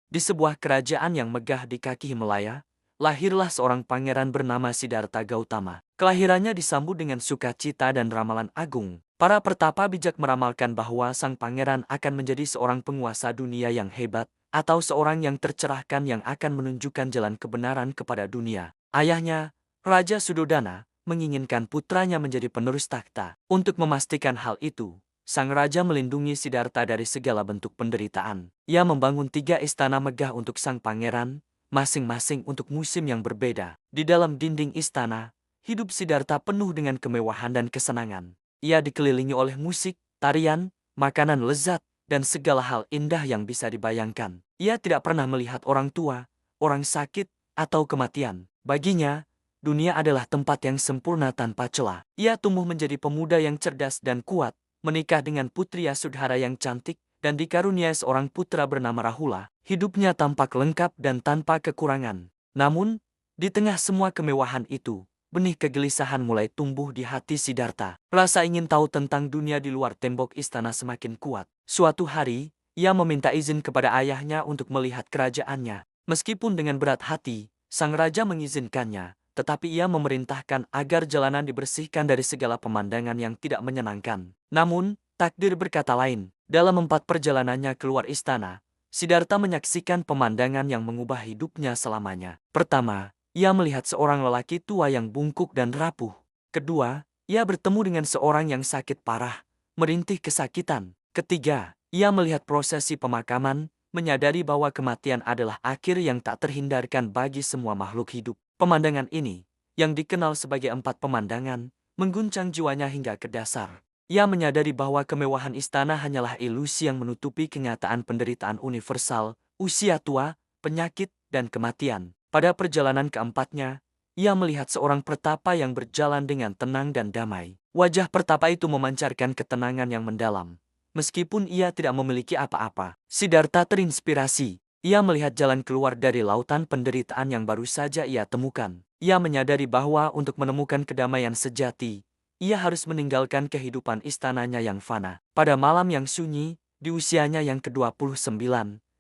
Di sebuah kerajaan yang megah di kaki Himalaya, lahirlah seorang pangeran bernama Siddhartha Gautama. Kelahirannya disambut dengan sukacita dan ramalan agung. Para pertapa bijak meramalkan bahwa sang pangeran akan menjadi seorang penguasa dunia yang hebat, atau seorang yang tercerahkan yang akan menunjukkan jalan kebenaran kepada dunia. Ayahnya, Raja Sudodana, menginginkan putranya menjadi penerus takhta. Untuk memastikan hal itu, sang raja melindungi Siddhartha dari segala bentuk penderitaan. Ia membangun 3 istana megah untuk sang pangeran, masing-masing untuk musim yang berbeda. Di dalam dinding istana, hidup Siddhartha penuh dengan kemewahan dan kesenangan. Ia dikelilingi oleh musik, tarian, makanan lezat, dan segala hal indah yang bisa dibayangkan. Ia tidak pernah melihat orang tua, orang sakit, atau kematian. Baginya, dunia adalah tempat yang sempurna tanpa celah. Ia tumbuh menjadi pemuda yang cerdas dan kuat, menikah dengan putri Yasudhara yang cantik, dan dikaruniai seorang putra bernama Rahula. Hidupnya tampak lengkap dan tanpa kekurangan. Namun, di tengah semua kemewahan itu, benih kegelisahan mulai tumbuh di hati Siddhartha. Rasa ingin tahu tentang dunia di luar tembok istana semakin kuat. Suatu hari, ia meminta izin kepada ayahnya untuk melihat kerajaannya. Meskipun dengan berat hati, sang raja mengizinkannya, tetapi ia memerintahkan agar jalanan dibersihkan dari segala pemandangan yang tidak menyenangkan. Namun, takdir berkata lain. Dalam 4 perjalanannya keluar istana, Siddhartha menyaksikan pemandangan yang mengubah hidupnya selamanya. Pertama, ia melihat seorang lelaki tua yang bungkuk dan rapuh. Kedua, ia bertemu dengan seorang yang sakit parah, merintih kesakitan. Ketiga, ia melihat prosesi pemakaman, menyadari bahwa kematian adalah akhir yang tak terhindarkan bagi semua makhluk hidup. Pemandangan ini, yang dikenal sebagai 4 pemandangan, mengguncang jiwanya hingga ke dasar. Ia menyadari bahwa kemewahan istana hanyalah ilusi yang menutupi kenyataan penderitaan universal, usia tua, penyakit, dan kematian. Pada perjalanan keempatnya, ia melihat seorang pertapa yang berjalan dengan tenang dan damai. Wajah pertapa itu memancarkan ketenangan yang mendalam. Meskipun ia tidak memiliki apa-apa, Siddhartha terinspirasi. Ia melihat jalan keluar dari lautan penderitaan yang baru saja ia temukan. Ia menyadari bahwa untuk menemukan kedamaian sejati, ia harus meninggalkan kehidupan istananya yang fana. Pada malam yang sunyi, di usianya yang ke-29,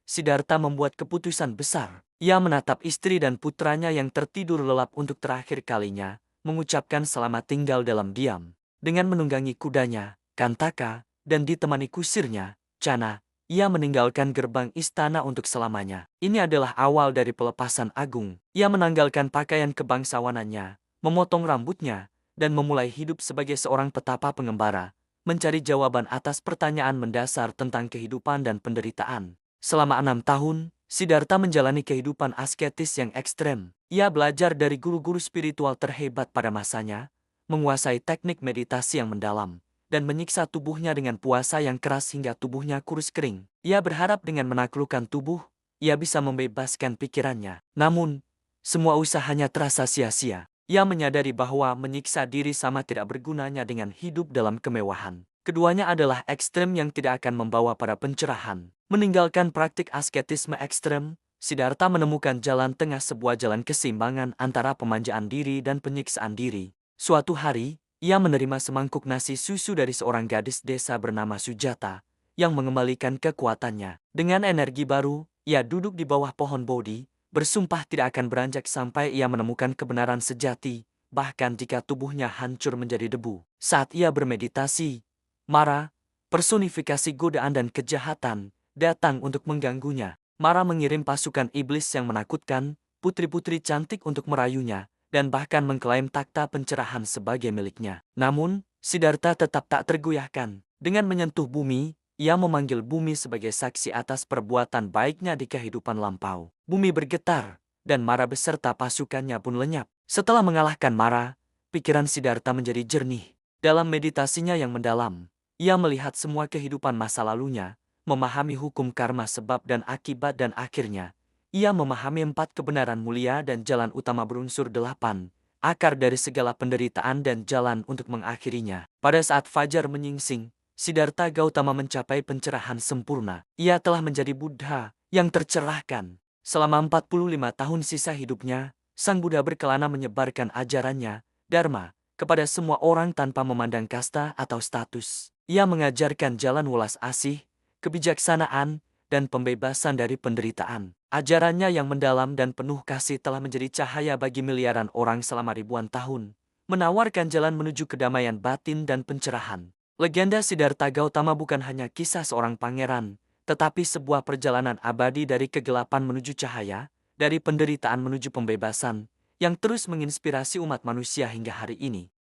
Siddhartha membuat keputusan besar. Ia menatap istri dan putranya yang tertidur lelap untuk terakhir kalinya, mengucapkan selamat tinggal dalam diam. Dengan menunggangi kudanya, Kantaka, dan ditemani kusirnya, Cana, ia meninggalkan gerbang istana untuk selamanya. Ini adalah awal dari pelepasan agung. Ia menanggalkan pakaian kebangsawanannya, memotong rambutnya, dan memulai hidup sebagai seorang petapa pengembara, mencari jawaban atas pertanyaan mendasar tentang kehidupan dan penderitaan. Selama 6 tahun, Siddhartha menjalani kehidupan asketis yang ekstrem. Ia belajar dari guru-guru spiritual terhebat pada masanya, menguasai teknik meditasi yang mendalam, dan menyiksa tubuhnya dengan puasa yang keras hingga tubuhnya kurus kering. Ia berharap dengan menaklukkan tubuh, ia bisa membebaskan pikirannya. Namun, semua usahanya terasa sia-sia. Ia menyadari bahwa menyiksa diri sama tidak bergunanya dengan hidup dalam kemewahan. Keduanya adalah ekstrem yang tidak akan membawa pada pencerahan. Meninggalkan praktik asketisme ekstrem, Siddhartha menemukan jalan tengah, sebuah jalan keseimbangan antara pemanjaan diri dan penyiksaan diri. Suatu hari, ia menerima semangkuk nasi susu dari seorang gadis desa bernama Sujata, yang mengembalikan kekuatannya. Dengan energi baru, ia duduk di bawah pohon Bodhi, bersumpah tidak akan beranjak sampai ia menemukan kebenaran sejati, bahkan jika tubuhnya hancur menjadi debu. Saat ia bermeditasi, Mara, personifikasi godaan dan kejahatan, datang untuk mengganggunya. Mara mengirim pasukan iblis yang menakutkan, putri-putri cantik untuk merayunya, dan bahkan mengklaim takhta pencerahan sebagai miliknya. Namun, Siddhartha tetap tak tergoyahkan. Dengan menyentuh bumi, ia memanggil bumi sebagai saksi atas perbuatan baiknya di kehidupan lampau. Bumi bergetar, dan Mara beserta pasukannya pun lenyap. Setelah mengalahkan Mara, pikiran Siddhartha menjadi jernih. Dalam meditasinya yang mendalam, ia melihat semua kehidupan masa lalunya, memahami hukum karma sebab dan akibat, dan akhirnya, ia memahami 4 kebenaran mulia dan jalan utama berunsur 8, akar dari segala penderitaan dan jalan untuk mengakhirinya. Pada saat fajar menyingsing, Siddhartha Gautama mencapai pencerahan sempurna. Ia telah menjadi Buddha yang tercerahkan. Selama 45 tahun sisa hidupnya, Sang Buddha berkelana menyebarkan ajarannya, Dharma, kepada semua orang tanpa memandang kasta atau status. Ia mengajarkan jalan welas asih, kebijaksanaan, dan pembebasan dari penderitaan. Ajarannya yang mendalam dan penuh kasih telah menjadi cahaya bagi miliaran orang selama ribuan tahun, menawarkan jalan menuju kedamaian batin dan pencerahan. Legenda Siddhartha Gautama bukan hanya kisah seorang pangeran, tetapi sebuah perjalanan abadi dari kegelapan menuju cahaya, dari penderitaan menuju pembebasan, yang terus menginspirasi umat manusia hingga hari ini.